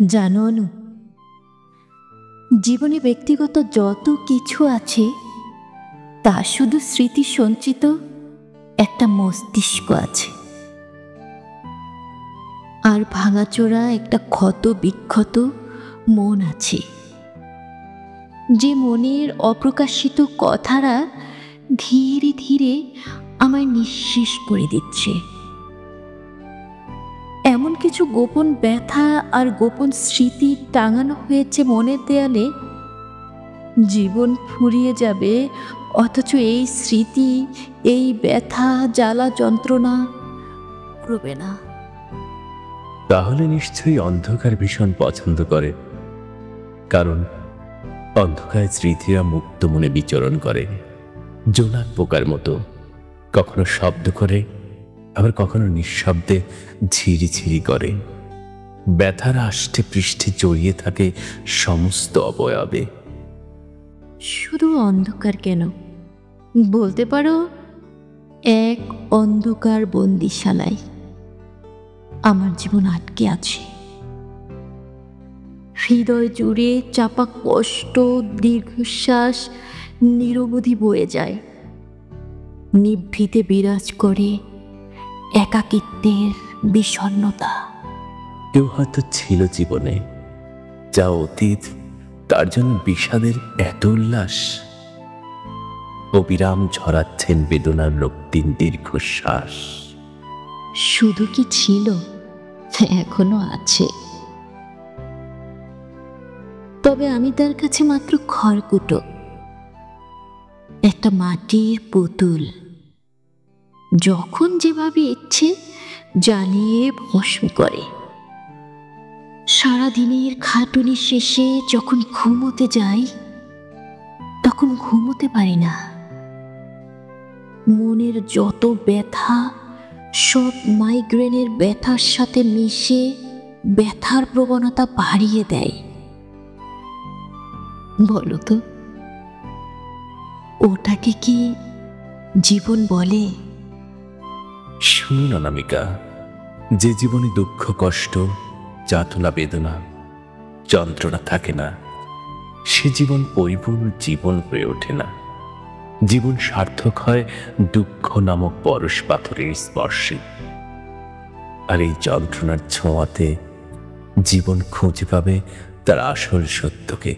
জানো অনু, জীবনে ব্যক্তিগত যত কিছু আছে তা শুধু স্মৃতি সঞ্চিত একটা মস্তিষ্ক আছে, আর ভাঙাচোরা একটা ক্ষত বিক্ষত মন আছে, যে মনের অপ্রকাশিত কথারা ধীরে ধীরে আমায় নিঃশেষ করে দিচ্ছে। এমন কিছু গোপন ব্যথা আর গোপন স্মৃতি টাঙানো হয়েছে মনের দেয়ালে, জীবন ফুরিয়ে যাবে অথচ এই স্মৃতি, এই ব্যথা, জ্বালা যন্ত্রণা পুরোবে না। তাহলে নিশ্চয়ই অন্ধকার ভীষণ পছন্দ করে, কারণ অন্ধকার স্মৃতিরা মুক্ত মনে বিচরণ করে, জোনাক পোকার মতো, কখনো শব্দ করে আবার কখনো নিঃশব্দে ঝিরিঝিরি করে। ব্যথার আষ্টে পৃষ্ঠে জড়িয়ে থাকে সমস্ত অবয়বে। শুধু অন্ধকার কেন, বলতে পারো এক অন্ধকার বন্দিশালায় আমার জীবন আটকে আছে। হৃদয় জুড়ে চাপা কষ্ট, দীর্ঘশ্বাস নিরবধি বয়ে যায়। নিভৃতে বিরাজ করে একাকিত্বের বিষণ্ণতা। কেউ হয়তো ছিল জীবনে, যা অতীত, তার জন্য বিষাদের এত উল্লাস। অবিরাম ঝরাচ্ছেন বেদনার রক্তিম দীর্ঘশ্বাস। শুধু কি ছিল, এখনো আছে, তবে আমি তার কাছে মাত্র খড়কুটো, একটা মাটির পুতুল। যখন যেভাবে ইচ্ছে জ্বালিয়ে ভস্ম করে। সারাদিনের খাটুনি শেষে যখন ঘুমোতে যাই, তখন ঘুমোতে পারি না। মনের যত ব্যথা সব মাইগ্রেনের ব্যথার সাথে মিশে ব্যথার প্রবণতা বাড়িয়ে দেয়। বলো তো, ওটাকে কি জীবন বলে? শুনুন অনামিকা, যে জীবনে দুঃখ, কষ্ট, যাতনা, বেদনা, যন্ত্রণা থাকে না, সে জীবন পরিপূর্ণ জীবন হয়ে ওঠে না। জীবন সার্থক হয় দুঃখ নামক পরশ পাথরের স্পর্শে। আর এই যন্ত্রণার ছোঁয়াতে জীবন খুঁজে পাবে তার আসল সত্যকে।